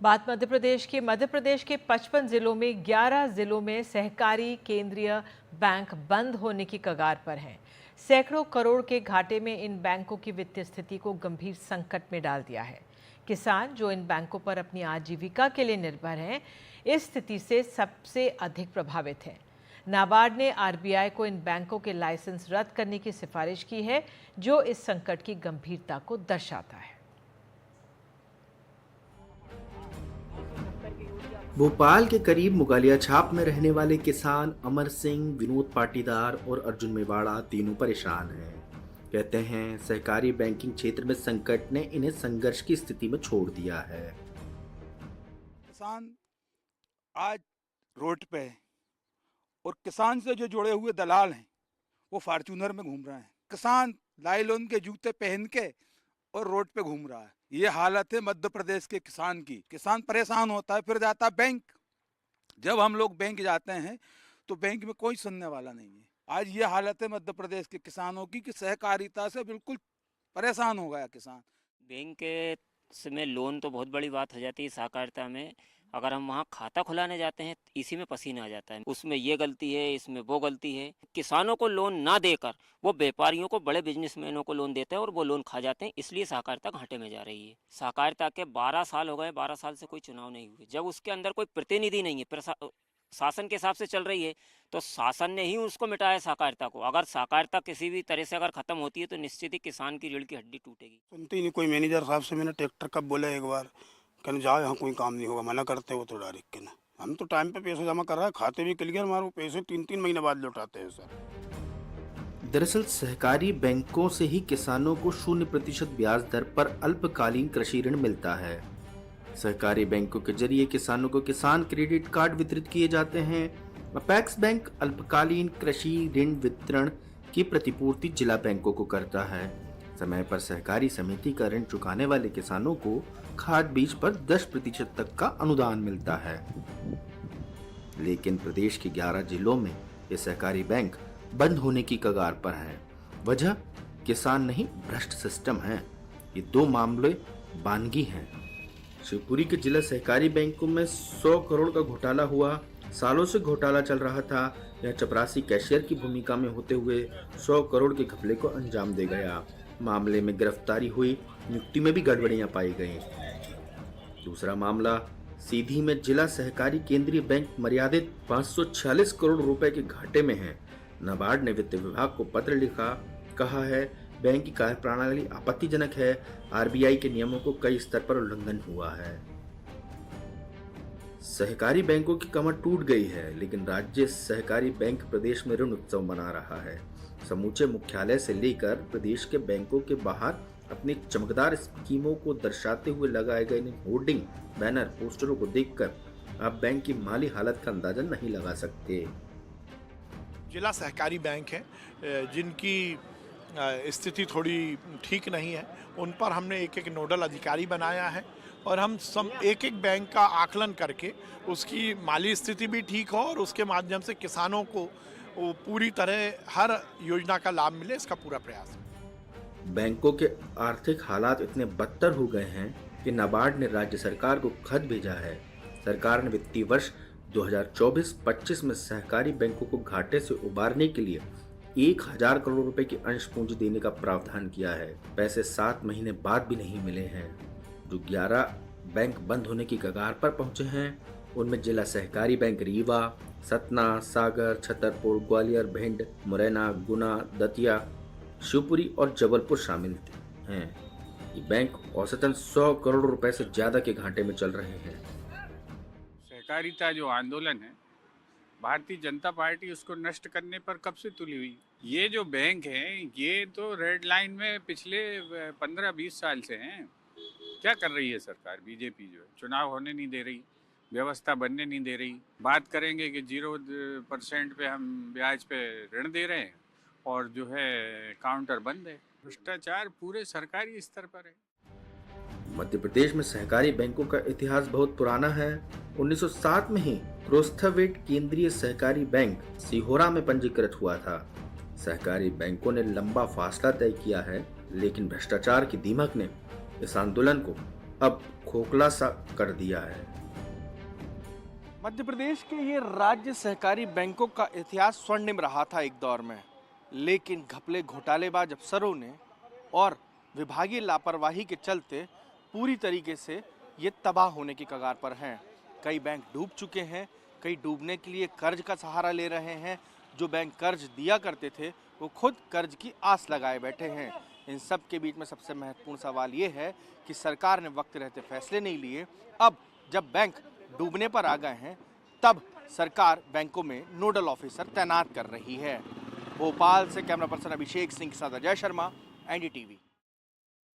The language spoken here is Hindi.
बात मध्य प्रदेश के 55 जिलों में 11 जिलों में सहकारी केंद्रीय बैंक बंद होने की कगार पर हैं। सैकड़ों करोड़ के घाटे में इन बैंकों की वित्तीय स्थिति को गंभीर संकट में डाल दिया है। किसान जो इन बैंकों पर अपनी आजीविका के लिए निर्भर हैं, इस स्थिति से सबसे अधिक प्रभावित हैं। नाबार्ड ने आरबीआई को इन बैंकों के लाइसेंस रद्द करने की सिफारिश की है, जो इस संकट की गंभीरता को दर्शाता है। भोपाल के करीब मुगालिया छाप में रहने वाले किसान अमर सिंह, विनोद पाटीदार और अर्जुन मेवाड़ा तीनों परेशान हैं। कहते हैं सहकारी बैंकिंग क्षेत्र में संकट ने इन्हें संघर्ष की स्थिति में छोड़ दिया है। किसान आज रोड पे है और किसान से जो जुड़े हुए दलाल हैं वो फॉर्च्यूनर में घूम रहे हैं। किसान लाइलॉन के जूते पहन के और रोड पे घूम रहा है। ये हालत है मध्य प्रदेश के किसान की। किसान परेशान होता है, फिर जाता है बैंक। जब हम लोग बैंक जाते हैं तो बैंक में कोई सुनने वाला नहीं है। आज ये हालत है मध्य प्रदेश के किसानों की कि सहकारिता से बिल्कुल परेशान हो गया किसान। बैंक के में लोन तो बहुत बड़ी बात हो जाती है। सहकारिता में अगर हम वहाँ खाता खुलाने जाते हैं, इसी में पसीना आ जाता है। उसमें ये गलती है, इसमें वो गलती है। किसानों को लोन ना देकर वो व्यापारियों को, बड़े बिजनेसमैनों को लोन देते हैं और वो लोन खा जाते हैं। इसलिए सहकारिता घाटे में जा रही है। सहकारिता के 12 साल हो गए, 12 साल से कोई चुनाव नहीं हुए। जब उसके अंदर कोई प्रतिनिधि नहीं है, शासन के हिसाब से चल रही है, तो शासन ने ही उसको मिटाया सहकारिता को। अगर सहकारिता किसी भी तरह से अगर खत्म होती है तो निश्चित ही किसान की रीढ़ की हड्डी टूटेगी। सुनते ही नहीं कोई। मैनेजर साहब से मैंने ट्रैक्टर कब बोला एक बार, कहने जाओ यहाँ कोई काम नहीं होगा, मना करते हो तो डायरेक्ट के ना। हम तो टाइम पे पैसे जमा कर रहे हैं, खाते भी क्लियर, हमारे पैसे 3-3 महीने बाद लौटाते हैं सर। दरअसल सहकारी बैंकों से ही किसानों को 0% ब्याज दर पर अल्पकालीन कृषि ऋण मिलता है। सहकारी बैंकों के जरिए किसानों को किसान क्रेडिट कार्ड वितरित किए जाते हैं। अपेक्स बैंक अल्पकालीन कृषि ऋण वितरण की प्रतिपूर्ति जिला बैंकों को करता है। समय पर सहकारी समिति का ऋण चुकाने वाले किसानों को खाद बीज पर 10% तक का अनुदान मिलता है। लेकिन प्रदेश के 11 जिलों में ये सहकारी बैंक बंद होने की कगार पर है। वजह किसान नहीं, भ्रष्ट सिस्टम है। ये दो मामले बानगी हैं। शिवपुरी के जिला सहकारी बैंकों में 100 करोड़ का घोटाला हुआ। सालों से घोटाला चल रहा था। यह चपरासी कैशियर की भूमिका में होते हुए 100 करोड़ के घपले को अंजाम दे गया। मामले में गिरफ्तारी हुई, नियुक्ति में भी गड़बड़ियां पाई गईं। दूसरा मामला सीधी में जिला सहकारी केंद्रीय बैंक मर्यादित 546 करोड़ रुपए के घाटे में है। नाबार्ड ने वित्त विभाग को पत्र लिखा, कहा है बैंक की कार्यप्रणाली आपत्तिजनक है। आरबीआई के नियमों को कई स्तर पर उल्लंघन हुआ है। सहकारी बैंकों की कमर टूट गई है, लेकिन राज्य सहकारी बैंक प्रदेश में ऋण उत्सव मना रहा है। समूचे मुख्यालय से लेकर प्रदेश के बैंकों के बाहर अपनी चमकदार स्कीमों को दर्शाते हुए लगाए गए होर्डिंग, बैनर, पोस्टरों को देखकर आप बैंक की माली हालत का अंदाजा नहीं लगा सकते। जिला सहकारी बैंक है जिनकी स्थिति थोड़ी ठीक नहीं है, उन पर हमने एक नोडल अधिकारी बनाया है और हम एक बैंक का आकलन करके उसकी माली स्थिति भी ठीक हो और उसके माध्यम से किसानों को पूरी तरह हर योजना का लाभ मिले, इसका पूरा प्रयास है। बैंकों के आर्थिक हालात इतने बदतर हो गए हैं कि नाबार्ड ने राज्य सरकार को खत भेजा है। सरकार ने वित्तीय वर्ष 2024-25 में सहकारी बैंकों को घाटे से उबारने के लिए 1000 करोड़ रुपए की अंश पूंजी देने का प्रावधान किया है। पैसे 7 महीने बाद भी नहीं मिले हैं। जो 11 बैंक बंद होने की कगार पर पहुंचे हैं, उनमें जिला सहकारी बैंक रीवा, सतना, सागर, छतरपुर, ग्वालियर, भिंड, मुरैना, गुना, दतिया, शिवपुरी और जबलपुर शामिल हैं। ये बैंक औसतन 100 करोड़ रुपए से ज्यादा के घाटे में चल रहे हैं। सहकारिता जो आंदोलन है, भारतीय जनता पार्टी उसको नष्ट करने पर कब से तुली हुई। ये जो बैंक हैं, ये तो रेड लाइन में पिछले 15-20 साल से हैं। क्या कर रही है सरकार? बीजेपी जो है चुनाव होने नहीं दे रही, व्यवस्था बनने नहीं दे रही। बात करेंगे कि 0% पे हम ब्याज पे ऋण दे रहे हैं और जो है काउंटर बंद है। भ्रष्टाचार पूरे सरकारी स्तर पर है। मध्य प्रदेश में सहकारी बैंकों का इतिहास बहुत पुराना है। 1907 में ही क्रोस्थवेट केंद्रीय सहकारी बैंक सिहोरा में पंजीकृत हुआ था। सहकारी बैंकों ने लंबा फासला तय किया है, लेकिन भ्रष्टाचार की दीमक ने इस आंदोलन को अब खोखला सा कर दिया है। मध्य प्रदेश के ये राज्य सहकारी बैंकों का इतिहास स्वर्णिम रहा था एक दौर में, लेकिन घपले घोटालेबाज अफसरों ने और विभागीय लापरवाही के चलते पूरी तरीके से ये तबाह होने की कगार पर हैं। कई बैंक डूब चुके हैं, कई डूबने के लिए कर्ज का सहारा ले रहे हैं। जो बैंक कर्ज दिया करते थे वो खुद कर्ज की आस लगाए बैठे हैं। इन सब के बीच में सबसे महत्वपूर्ण सवाल ये है कि सरकार ने वक्त रहते फैसले नहीं लिए। अब जब बैंक डूबने पर आ गए हैं तब सरकार बैंकों में नोडल ऑफिसर तैनात कर रही है। भोपाल से कैमरा पर्सन अभिषेक सिंह के साथ अजय शर्मा, एनडीटीवी।